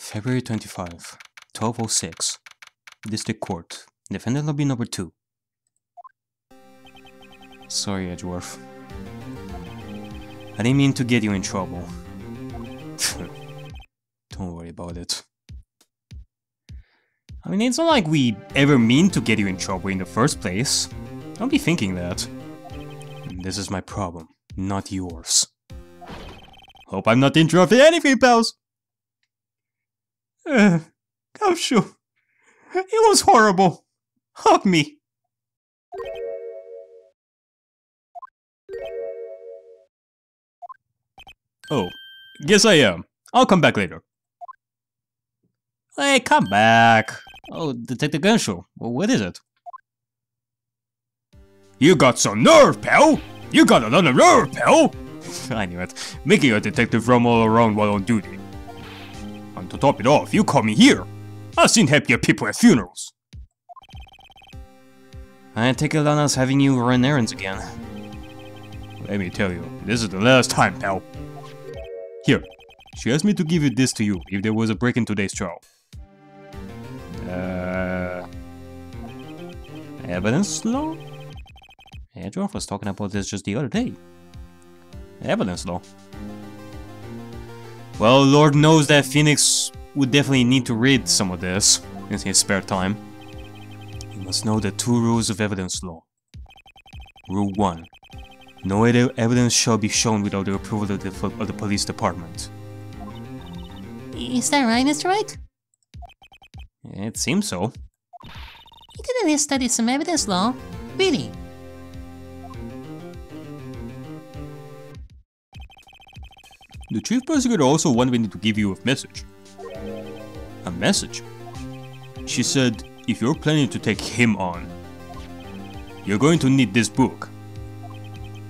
February 25, 12:06. District Court. Defendant Lobby number 2. Sorry, Edgeworth. I didn't mean to get you in trouble. Don't worry about it. I mean, it's not like we ever mean to get you in trouble in the first place. Don't be thinking that. This is my problem, not yours. Hope I'm not interrupting anything, pals! I'm sure. It was horrible. Hug me. Oh, yes I am. I'll come back later. Hey, come back. Oh, Detective Gunshow. Well, what is it? You got some nerve, pal! You got a lot of nerve, pal! I knew it. Making a detective roam all around while on duty. And to top it off, you call me here. I've seen happier people at funerals. I take it on us having you run errands again. Let me tell you, this is the last time, pal. Here, she asked me to give this to you if there was a break in today's trial. Evidence law? Edgeworth was talking about this just the other day. Evidence law. Well, Lord knows that Phoenix would definitely need to read some of this in his spare time. You must know the 2 rules of evidence law. Rule 1. No evidence shall be shown without the approval of the police department. Is that right, Mr. Wright? It seems so. You didn't study some evidence law, really? The chief prosecutor also wanted me to give you a message. A message? She said, if you're planning to take him on, you're going to need this book.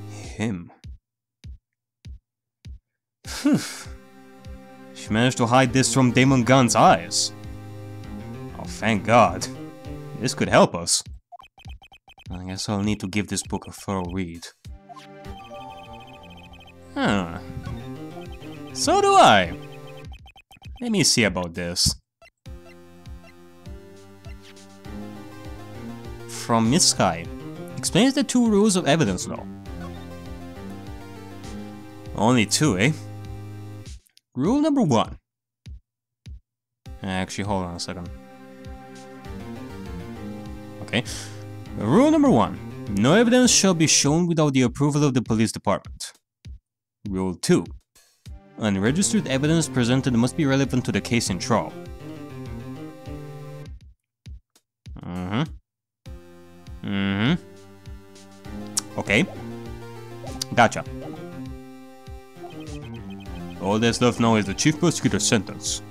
Him. She managed to hide this from Damon Gant's eyes. Oh, thank God. This could help us. I guess I'll need to give this book a thorough read. Huh. So do I. Let me see about this. From Miss Sky. Explains the 2 rules of evidence law. Only 2, eh? Rule number 1. Actually, hold on a second. Okay. Rule number 1. No evidence shall be shown without the approval of the police department. Rule 2. Unregistered evidence presented must be relevant to the case in trial. Okay. Gotcha. All that's left now is the chief prosecutor's sentence.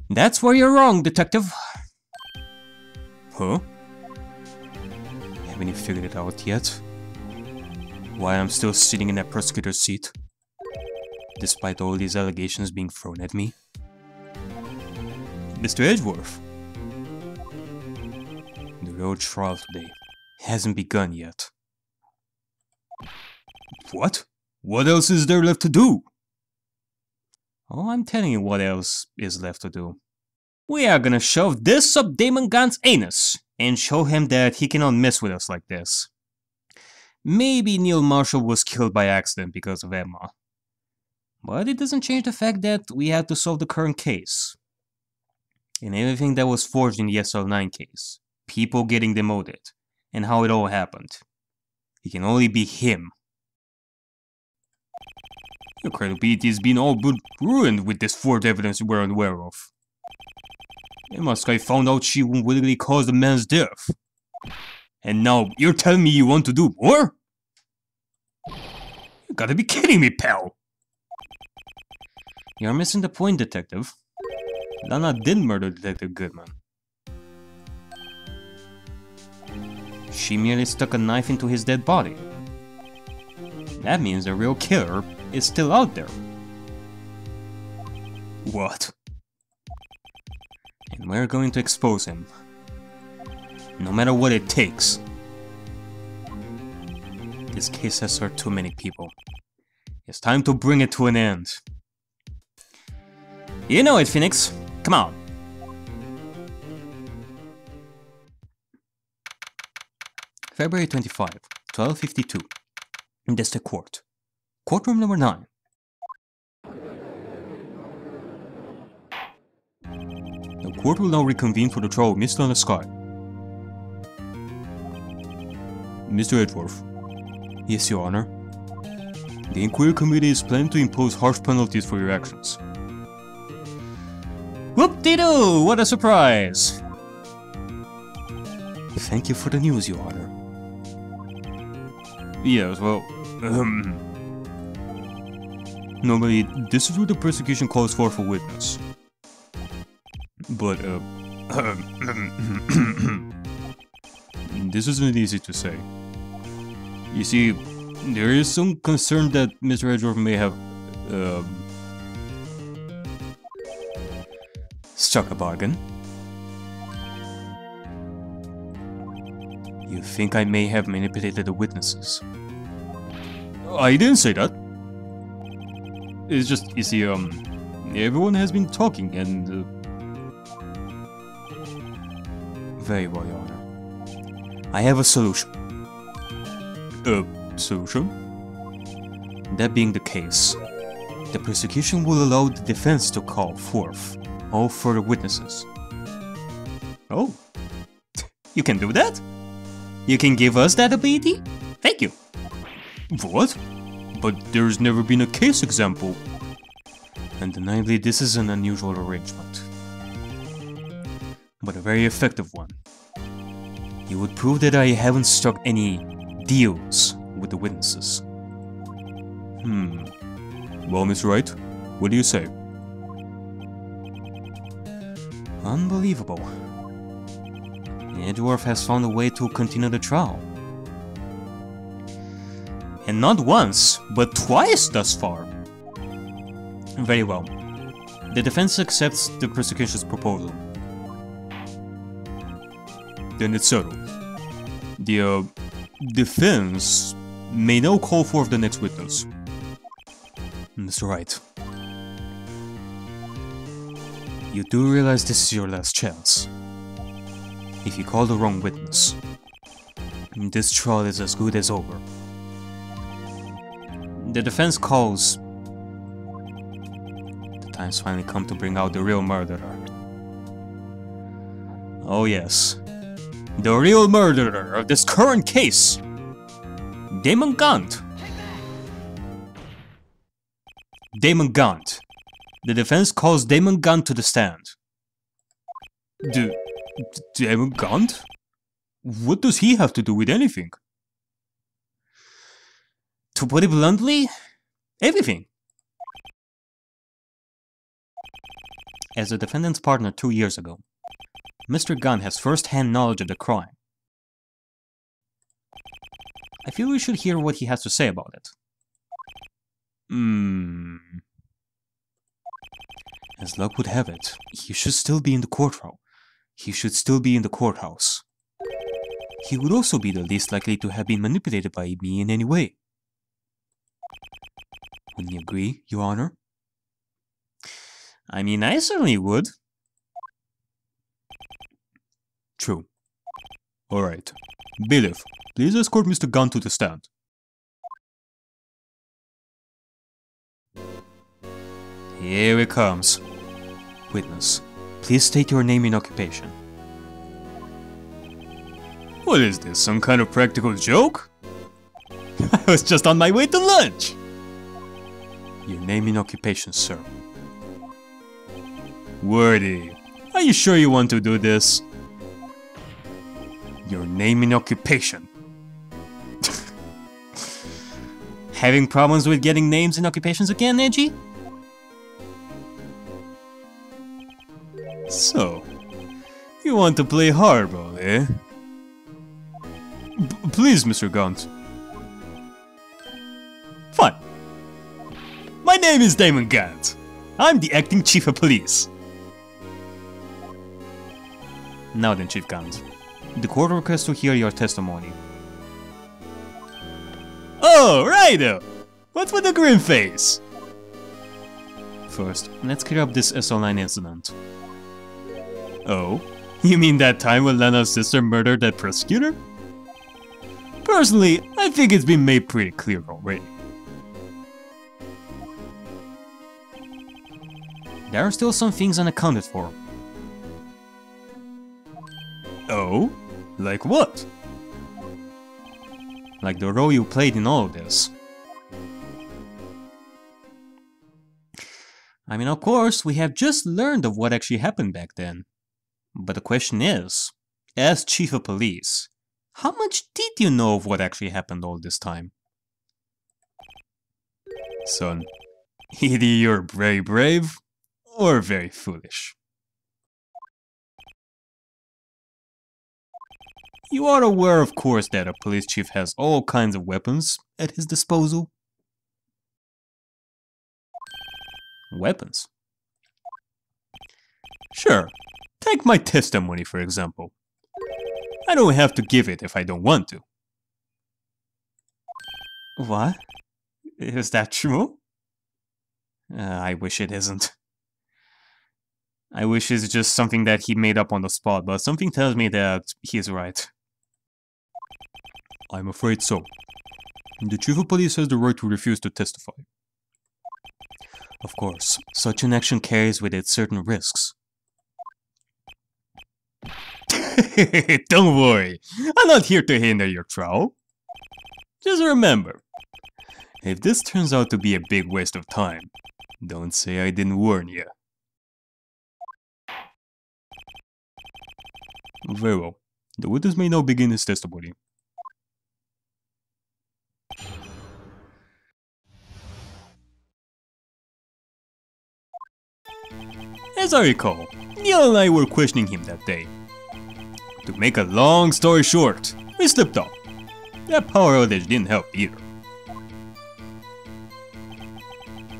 That's where you're wrong, detective. Huh? Haven't you figured it out yet? Why I'm still sitting in that prosecutor's seat? Despite all these allegations being thrown at me? Mr. Edgeworth. The real trial today hasn't begun yet. What? What else is there left to do? Oh, I'm telling you what else is left to do. We are gonna shove this up Damon Gant's anus and show him that he cannot mess with us like this. Maybe Neil Marshall was killed by accident because of Emma. But it doesn't change the fact that we have to solve the current case. And everything that was forged in the SL9 case. People getting demoted. And how it all happened. It can only be him. Your credibility has been all but ruined with this forged evidence we're unaware of. Emma Sky found out she willingly caused the man's death. And now you're telling me you want to do more? You gotta be kidding me, pal! You're missing the point, detective. Lana did murder Detective Goodman. She merely stuck a knife into his dead body. That means the real killer is still out there. What? And we're going to expose him. No matter what it takes. This case has hurt too many people. It's time to bring it to an end. You know it, Phoenix. Come on. February 25, 1252. In District Court. Courtroom number 9. The court will now reconvene for the trial of Mist on the Sky. Mr. Edgeworth. Yes, Your Honor. The Inquiry Committee is planning to impose harsh penalties for your actions. Whoop-de-doo! What a surprise! Thank you for the news, Your Honor. Yes, well... Normally, this is what the prosecution calls for a witness. But, this isn't easy to say. You see, there is some concern that Mr. Edgeworth may have, struck a bargain. You think I may have manipulated the witnesses? I didn't say that. It's just, you see, everyone has been talking and, Very well, Your Honor. I have a solution. Solution? That being the case, the prosecution will allow the defense to call forth all further witnesses. Oh, you can do that? You can give us that ability? Thank you. What? But there's never been a case example. Undeniably, this is an unusual arrangement. But a very effective one. It would prove that I haven't struck any deals with the witnesses. Well, Miss Wright, what do you say? Unbelievable. Edgeworth has found a way to continue the trial. And not once, but twice thus far. Very well. The defense accepts the prosecution's proposal. Then it's settled. The defense may now call forth the next witness. Mr. Wright. You do realize this is your last chance. If you call the wrong witness, this trial is as good as over. The defense calls. The time's finally come to bring out the real murderer. Oh yes. The real murderer of this current case! Damon Gant! Damon Gant. The defense calls Damon Gant to the stand. Damon Gant? What does he have to do with anything? To put it bluntly, everything. As the defendant's partner 2 years ago, Mr. Gant has first-hand knowledge of the crime. I feel we should hear what he has to say about it. As luck would have it, he should still be in the courtroom. He should still be in the courthouse. He would also be the least likely to have been manipulated by me in any way. Wouldn't you agree, Your Honor? I mean, I certainly would. True. Alright. Bailiff, please escort Mr. Gant to the stand. Here it comes. Witness, please state your name and occupation. What is this, some kind of practical joke? I was just on my way to lunch! Your name and occupation, sir. Wordy, are you sure you want to do this? Your name and occupation. Having problems with getting names and occupations again, Neji? So, you want to play hardball, eh? Please, Mr. Gant. Fine. My name is Damon Gant. I'm the acting chief of police. Now then, Chief Gant. The court requests to hear your testimony. Oh, righto! What's with the grim face? First, let's clear up this SO9 incident. Oh? You mean that time when Lana's sister murdered that prosecutor? Personally, I think it's been made pretty clear already. There are still some things unaccounted for. Oh? Like what? Like the role you played in all of this. I mean, of course, we have just learned of what actually happened back then. But the question is, as Chief of Police, how much did you know of what actually happened all this time? Son, either you're very brave, or very foolish. You are aware, of course, that a police chief has all kinds of weapons at his disposal. Weapons? Sure, take my testimony for example. I don't have to give it if I don't want to. What? Is that true? I wish it isn't. I wish it's just something that he made up on the spot, but something tells me that he's right. I'm afraid so. The Chief of Police has the right to refuse to testify. Of course, such an action carries with it certain risks. Don't worry, I'm not here to hinder your trial. Just remember, if this turns out to be a big waste of time, don't say I didn't warn you. Very well. The witness may now begin his testimony. As I recall, Neil and I were questioning him that day. To make a long story short, we slipped up. That power outage didn't help either.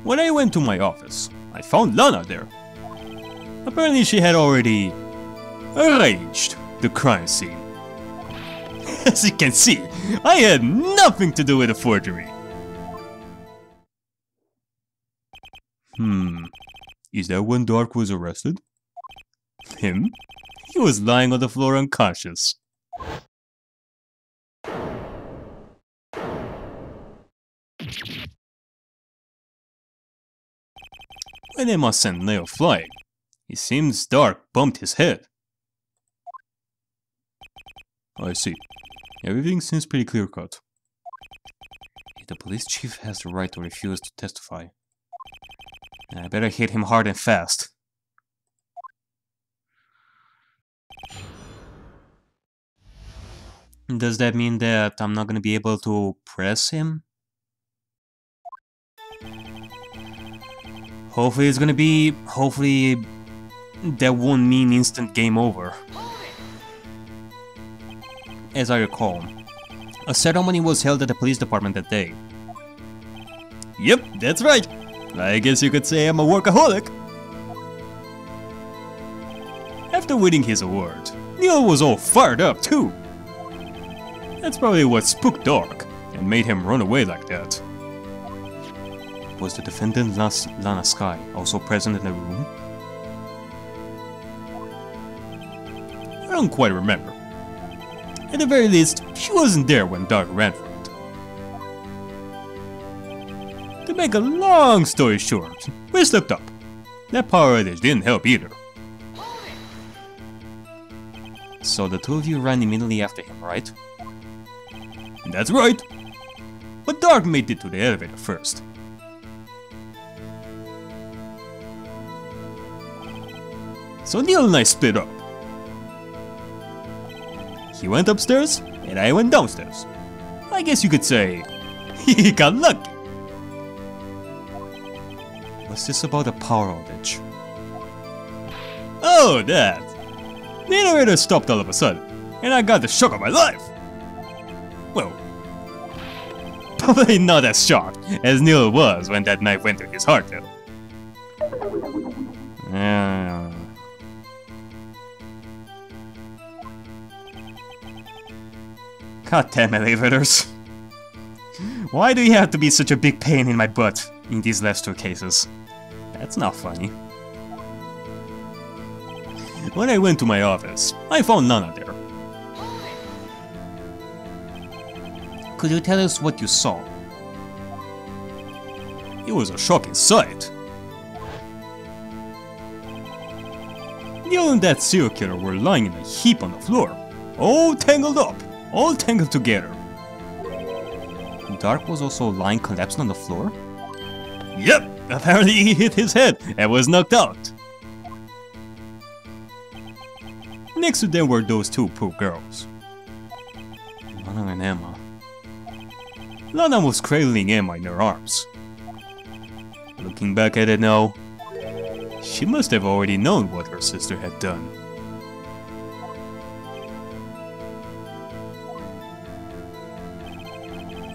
When I went to my office, I found Lana there. Apparently she had already arranged the crime scene. As you can see, I had nothing to do with the forgery. Is that when Dark was arrested? Him? He was lying on the floor unconscious. When Emma sent Leo flying, it seems Dark bumped his head. I see. Everything seems pretty clear-cut. The police chief has the right to refuse to testify. I better hit him hard and fast. Does that mean that I'm not gonna be able to press him? Hopefully it's gonna be... Hopefully that won't mean instant game over. As I recall, a ceremony was held at the police department that day. Yep, that's right. I guess you could say I'm a workaholic. After winning his award, Neil was all fired up too. That's probably what spooked Dark and made him run away like that. Was the defendant Lana Sky also present in the room? I don't quite remember. At the very least, she wasn't there when Dark ran for it. To make a long story short, we slipped up. That power outage didn't help either. So the two of you ran immediately after him, right? That's right. But Dark made it to the elevator first. So Neil and I split up. He went upstairs, and I went downstairs. I guess you could say, he got lucky. What's this about a power outage? Oh, that! The elevator stopped all of a sudden, and I got the shock of my life! Well, probably not as shocked as Neil was when that knife went through his heart though. Goddamn elevators. Why do you have to be such a big pain in my butt in these last two cases? That's not funny. When I went to my office, I found Nana there. Could you tell us what you saw? It was a shocking sight. Neil and that serial killer were lying in a heap on the floor, all tangled up, all tangled together. Dark was also lying collapsed on the floor? Yep, apparently he hit his head and was knocked out. Next to them were those two poor girls. Lana and Emma. Lana was cradling Emma in her arms. Looking back at it now, she must have already known what her sister had done.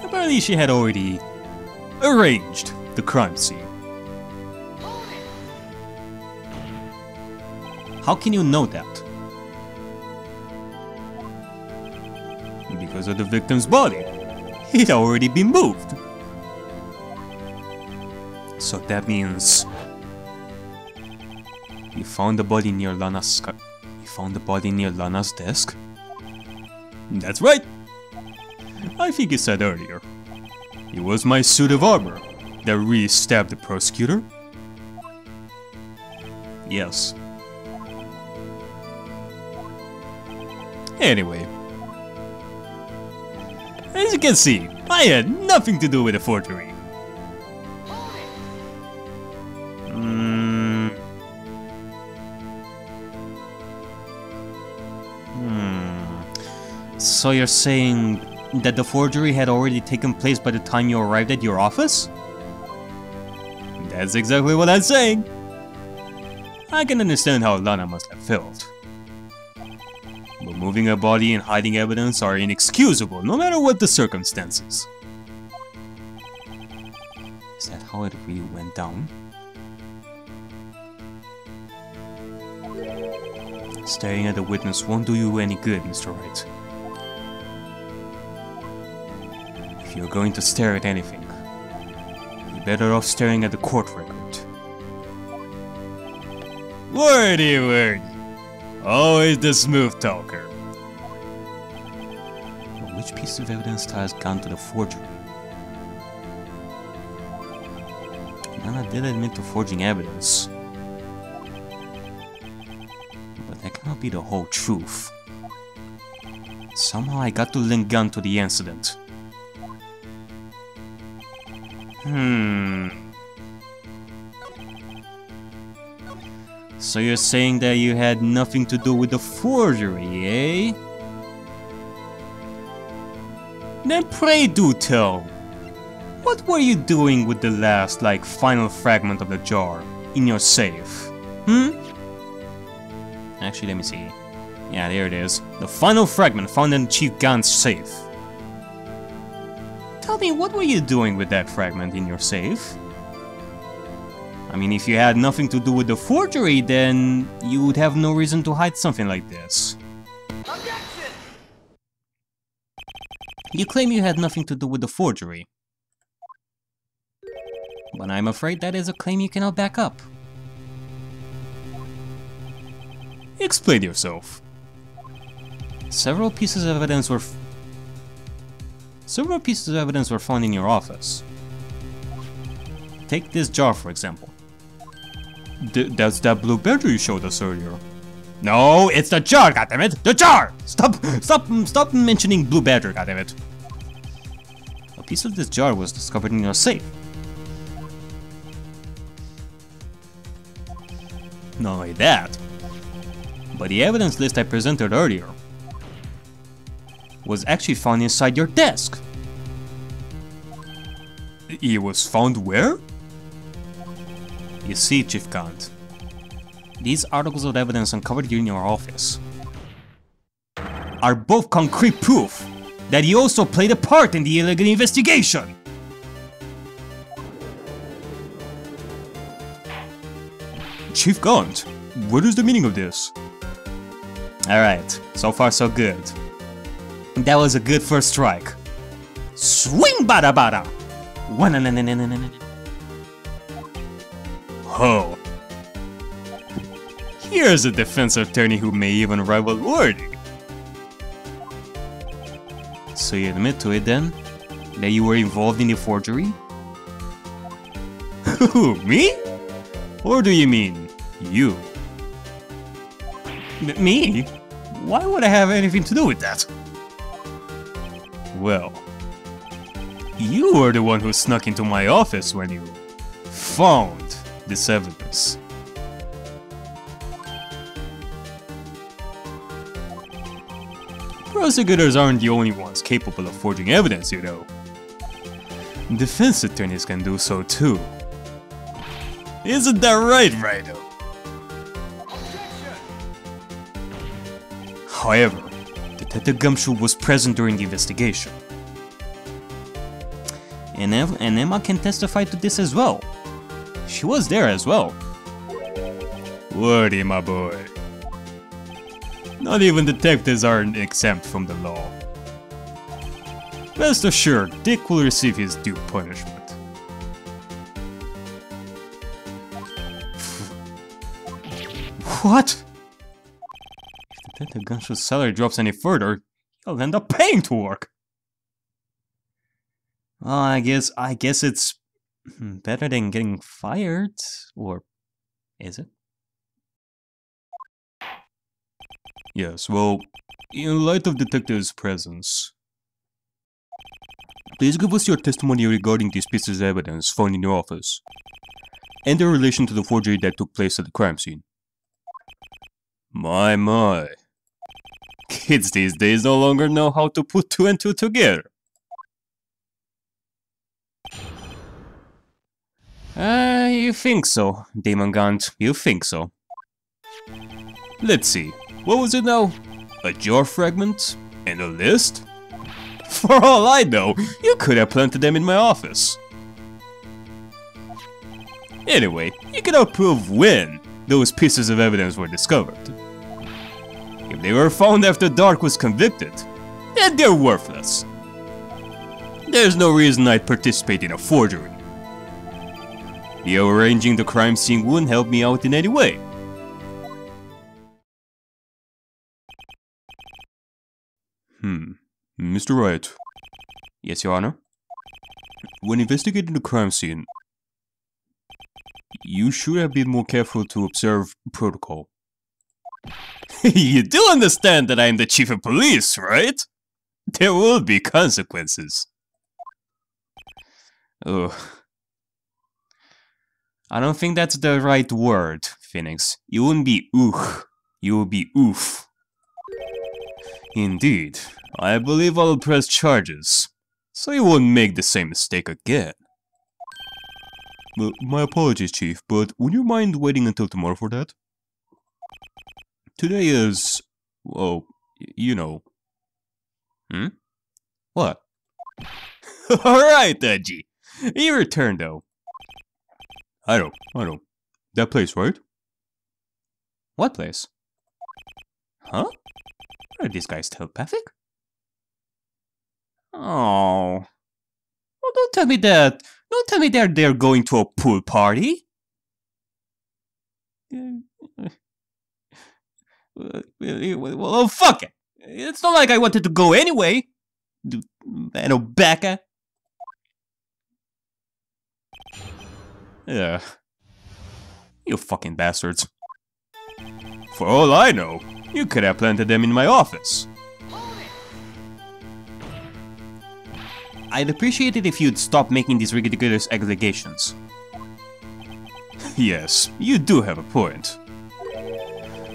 Apparently she had already arranged the crime scene. How can you know that? Because of the victim's body. It had already been moved. So that means you found the body near Lana's desk? That's right. I think you said earlier. It was my suit of armor that really stabbed the prosecutor? Yes. Anyway. As you can see, I had nothing to do with the forgery. So you're saying that the forgery had already taken place by the time you arrived at your office? That's exactly what I'm saying. I can understand how Lana must have felt. But moving a body and hiding evidence are inexcusable, no matter what the circumstances. Is that how it really went down? Staring at the witness won't do you any good, Mr. Wright. If you're going to stare at anything, you're better off staring at the court record. Wordy, wordy. Always the smooth talker. But which piece of evidence ties Gant to the forgery? Nana did admit to forging evidence. But that cannot be the whole truth. Somehow I got to link Gant to the incident. So you're saying that you had nothing to do with the forgery, eh? Then pray do tell. What were you doing with the last, final fragment of the jar in your safe? Actually, let me see. Yeah, there it is. The final fragment found in Chief Gant's safe. Tell me, what were you doing with that fragment in your safe? I mean, if you had nothing to do with the forgery, then you would have no reason to hide something like this. Objection! You claim you had nothing to do with the forgery. But I'm afraid that is a claim you cannot back up. Explain yourself. Several pieces of evidence were found in your office. Take this jar, for example. That's that blue badger you showed us earlier. No, it's the jar, goddammit! The jar! Stop mentioning blue badger, goddammit. A piece of this jar was discovered in your safe. Not only that, but the evidence list I presented earlier was actually found inside your desk. It was found where? You see, Chief Gant, these articles of evidence uncovered in your office are both concrete proof that he also played a part in the illegal investigation. Chief Gant, what is the meaning of this? Alright, so far so good. That was a good first strike. Swing bada bada! ho! Here's a defense attorney who may even rival wording. So you admit to it then? That you were involved in the forgery? Who, me? Or do you mean you? Me? Why would I have anything to do with that? Well, you were the one who snuck into my office when you found this evidence. Prosecutors aren't the only ones capable of forging evidence, you know. Defense attorneys can do so too. Isn't that right, Raido? However, Detective Gumshoe was present during the investigation. And Emma can testify to this as well. She was there as well. Wordy, my boy. Not even detectives are exempt from the law. Rest assured, Dick will receive his due punishment. What? If Detective Gunshoe's salary drops any further, he'll end up paying to work. Well, I guess it's better than getting fired, or is it? Yes, well, in light of Detective's presence, please give us your testimony regarding these pieces of evidence found in your office, and their relation to the forgery that took place at the crime scene. My. Kids these days no longer know how to put two and two together. You think so, Demon Gant, you think so. Let's see, what was it now? A jar fragment? And a list? For all I know, you could have planted them in my office. Anyway, you cannot prove when those pieces of evidence were discovered. If they were found after Dark was convicted, then they're worthless. There's no reason I'd participate in a forgery. Rearranging the crime scene wouldn't help me out in any way. Mr. Wright. Yes, Your Honor? When investigating the crime scene, you should have been more careful to observe protocol. You do understand that I am the chief of police, right? There will be consequences. Ugh. I don't think that's the right word, Phoenix. You wouldn't be you will be oof. Indeed, I believe I'll press charges, so you won't make the same mistake again. My apologies, Chief, but would you mind waiting until tomorrow for that? Today is, well, you know. What? Alright, Edgy. You returned, though. I know. That place, right? What place? Huh? Are these guys telepathic? Oh. Well, don't tell me that. Don't tell me they're going to a pool party. Well, fuck it. It's not like I wanted to go anyway. Backa. Yeah. You fucking bastards. For all I know, you could have planted them in my office. I'd appreciate it if you'd stop making these ridiculous allegations. Yes, you do have a point.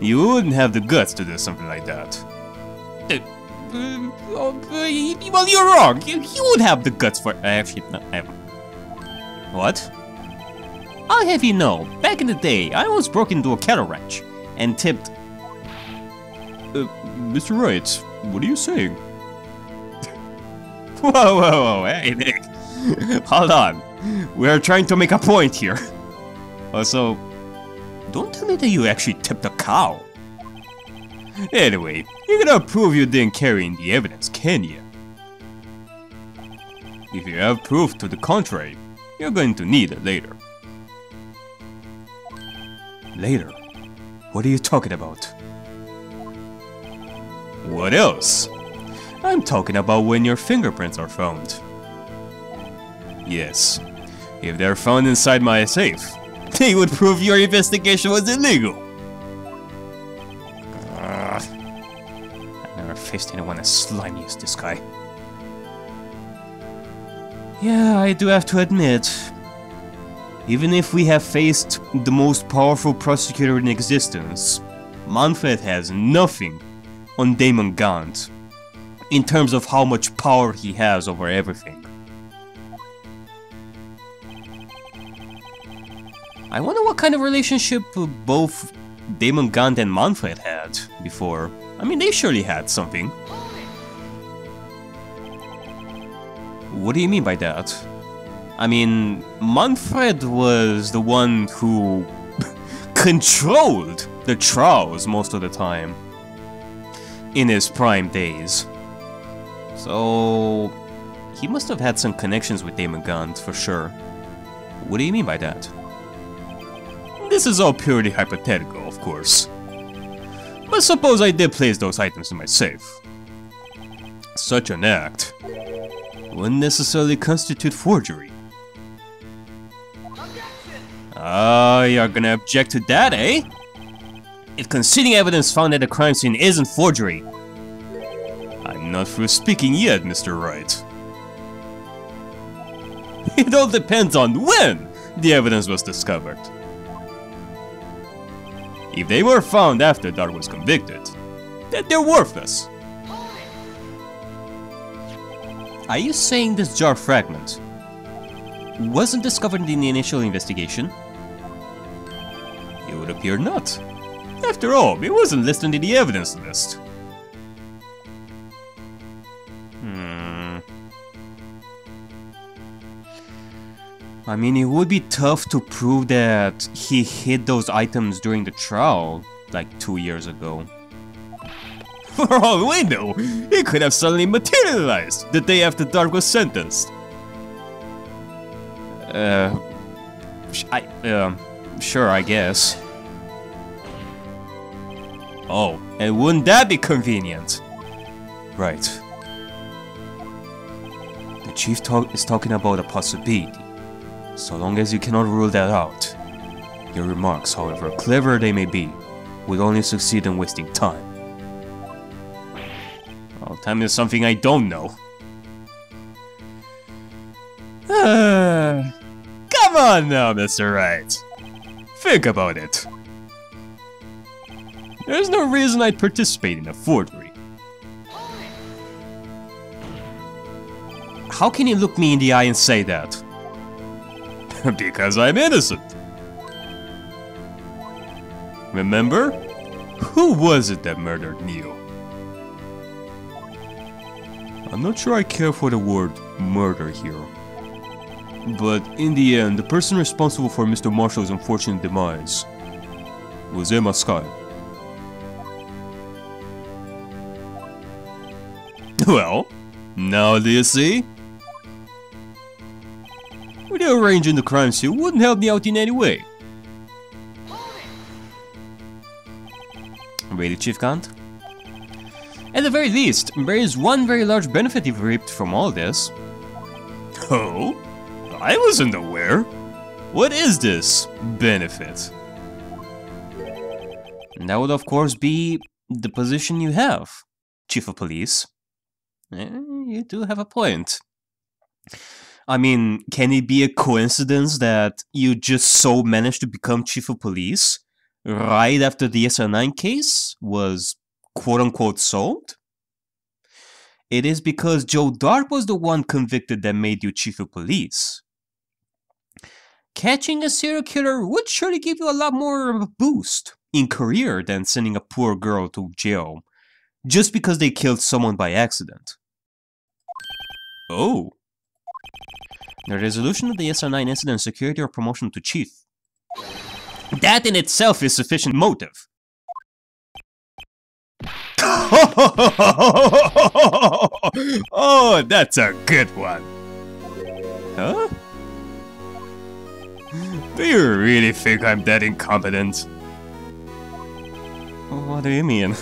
You wouldn't have the guts to do something like that. Well, you're wrong. You would have the guts for... Actually, no, what? I'll have you know, back in the day, I almost broke into a cattle ranch and tipped... Mr. Wright, what are you saying? Whoa, hey Nick. Hold on. We're trying to make a point here. Also, don't tell me that you actually tipped a cow. Anyway, you cannot prove you didn't carry in the evidence, can you? If you have proof to the contrary, you're going to need it later. Later? What are you talking about? What else? I'm talking about when your fingerprints are found. Yes. If they're found inside my safe, they would prove your investigation was illegal. I've never faced anyone as slimy as this guy. Yeah, I do have to admit, even if we have faced the most powerful prosecutor in existence, Manfred has nothing on Damon Gant in terms of how much power he has over everything. I wonder what kind of relationship both Damon Gant and Manfred had before. I mean, they surely had something. What do you mean by that? I mean, Manfred was the one who controlled the trials most of the time in his prime days. So he must have had some connections with Damon Gant for sure. What do you mean by that? This is all purely hypothetical, of course. But suppose I did place those items in my safe. Such an act wouldn't necessarily constitute forgery. Ah, you're gonna object to that, eh? If concealing evidence found at the crime scene isn't forgery, I'm not through speaking yet, Mr. Wright. It all depends on when the evidence was discovered. If they were found after Dart was convicted, then they're worthless. Are you saying this jar fragment wasn't discovered in the initial investigation? It would appear not. After all, it wasn't listed in the evidence list. I mean, it would be tough to prove that he hid those items during the trial, like 2 years ago. For all we know, it could have suddenly materialized the day after Dart was sentenced. Sure, I guess. Oh, and wouldn't that be convenient? Right. The chief is talking about a possibility. So long as you cannot rule that out. Your remarks, however clever they may be, will only succeed in wasting time. Well, time is something I don't know. Come on now, Mr. Wright. Think about it. There's no reason I'd participate in a forgery. How can you look me in the eye and say that? Because I'm innocent. Remember? Who was it that murdered Neo? I'm not sure I care for the word murder here. But in the end, the person responsible for Mr. Marshall's unfortunate demise was Emma Sky. Well, now do you see? Rearranging the crime scene wouldn't help me out in any way. Really, Chief Gant? At the very least, there is one very large benefit you've reaped from all this. Oh? I wasn't aware. What is this benefit? And that would of course be the position you have, Chief of Police. You do have a point. I mean, can it be a coincidence that you just so managed to become Chief of Police right after the SR9 case was quote-unquote solved? It is because Joe Dart was the one convicted that made you Chief of Police. Catching a serial killer would surely give you a lot more of a boost in career than sending a poor girl to jail just because they killed someone by accident. Oh. The resolution of the SR9 incident secured your promotion to Chief. That in itself is sufficient motive. Oh, that's a good one. Huh? Do you really think I'm that incompetent? What do you mean?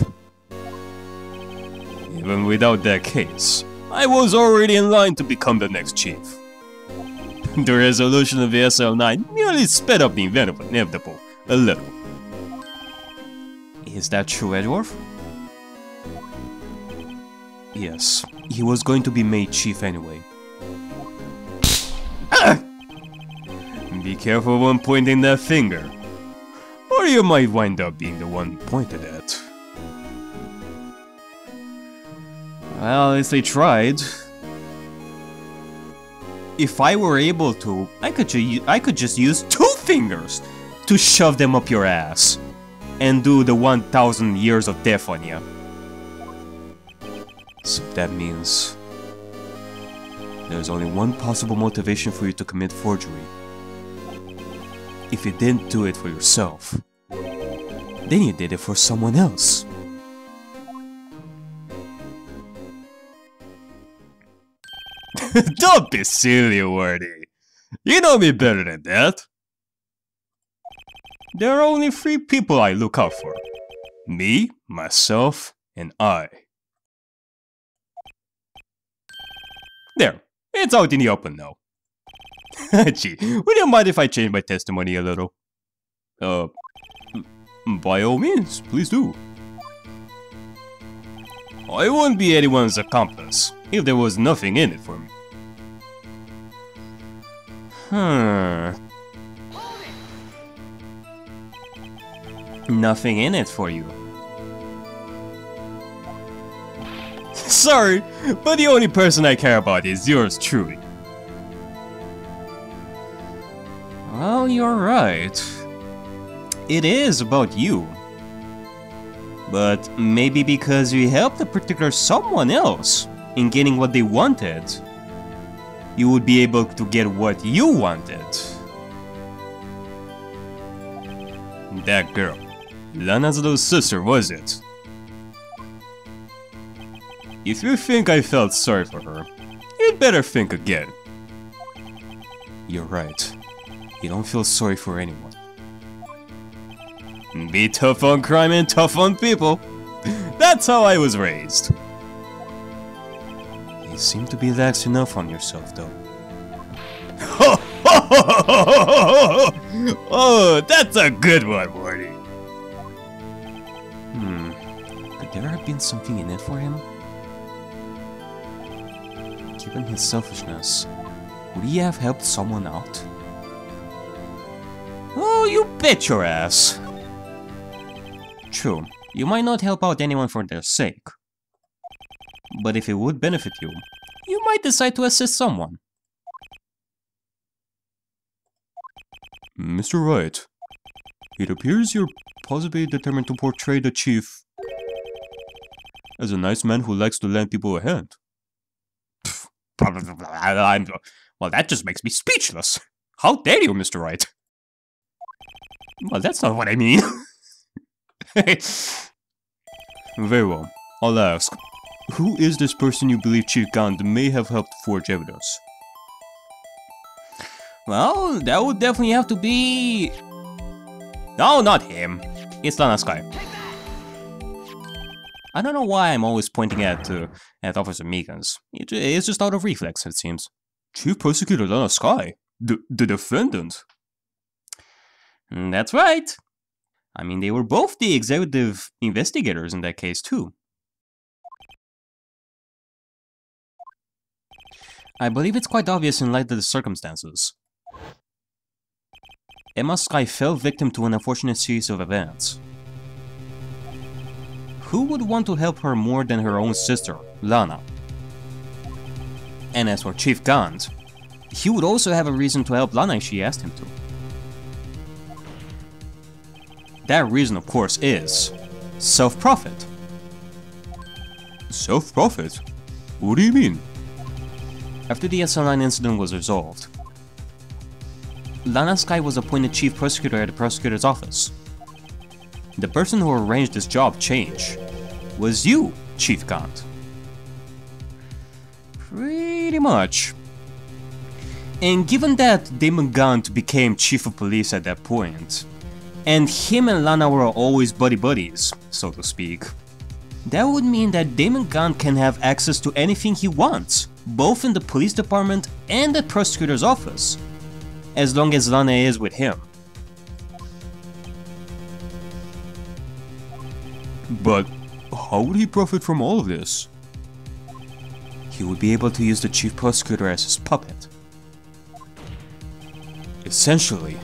Even without that case, I was already in line to become the next chief. The resolution of the SL9 merely sped up the inevitable a little. Is that true, Edgeworth? Yes, he was going to be made chief anyway. Ah! Be careful when pointing that finger, or you might wind up being the one pointed at. Well, at least they tried. If I were able to, I could just use 2 fingers to shove them up your ass and do the 1000 years of death on you. So that means there's only one possible motivation for you to commit forgery. If you didn't do it for yourself, then you did it for someone else. Don't be silly, Wordy. You know me better than that. There are only 3 people I look out for. Me, myself, and I. There, it's out in the open now. Gee, would you mind if I change my testimony a little? By all means, please do. I wouldn't be anyone's accomplice if there was nothing in it for me. Nothing in it for you. Sorry, but the only person I care about is yours truly. Well, you're right. It is about you. But maybe because you helped a particular someone else in getting what they wanted, you would be able to get what you wanted. That girl, Lana's little sister, was it? If you think I felt sorry for her, you'd better think again. You're right. You don't feel sorry for anyone. Be tough on crime and tough on people. That's how I was raised. You seem to be lax enough on yourself, though. Oh, that's a good one, Morty. Could there have been something in it for him? Given his selfishness, would he have helped someone out? Oh, you bet your ass! True, you might not help out anyone for their sake. But if it would benefit you, you might decide to assist someone. Mr. Wright, it appears you're possibly determined to portray the chief as a nice man who likes to lend people a hand. Well, that just makes me speechless. How dare you, Mr. Wright? Well, that's not what I mean. Very well, I'll ask. Who is this person you believe Chief Gant may have helped forge evidence? Well, that would definitely have to be... No, not him. It's Lana Sky. I don't know why I'm always pointing at Officer Meekins. It's just out of reflex, it seems. Chief Prosecutor Lana Sky? The defendant? That's right. I mean, they were both the executive investigators in that case, too. I believe it's quite obvious in light of the circumstances. Emma Sky fell victim to an unfortunate series of events. Who would want to help her more than her own sister, Lana? And as for Chief Gant, he would also have a reason to help Lana if she asked him to. That reason, of course, is self-profit. Self-profit? What do you mean? After the SL9 incident was resolved, Lana Sky was appointed chief prosecutor at the prosecutor's office. The person who arranged this job change was you, Chief Gant. Pretty much. And given that Damon Gant became chief of police at that point, and him and Lana were always buddy-buddies, so to speak. That would mean that Damon Gant can have access to anything he wants, both in the police department and the prosecutor's office, as long as Lana is with him. But how would he profit from all of this? He would be able to use the chief prosecutor as his puppet. Essentially,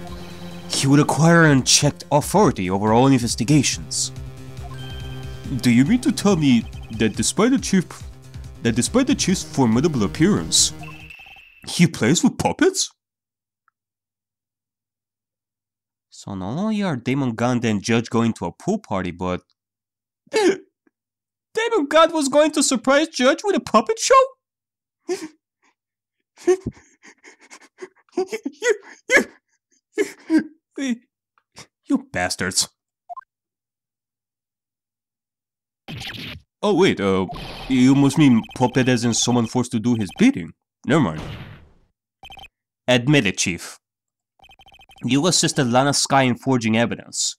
he would acquire unchecked authority over all investigations. Do you mean to tell me that despite the chief's formidable appearance, he plays with puppets? So not only are Damon Gant and Judge going to a pool party, but Damon Gant was going to surprise Judge with a puppet show? You bastards. Oh wait, you must mean puppet as in someone forced to do his bidding. Never mind. Admit it, Chief. You assisted Lana Skye in forging evidence.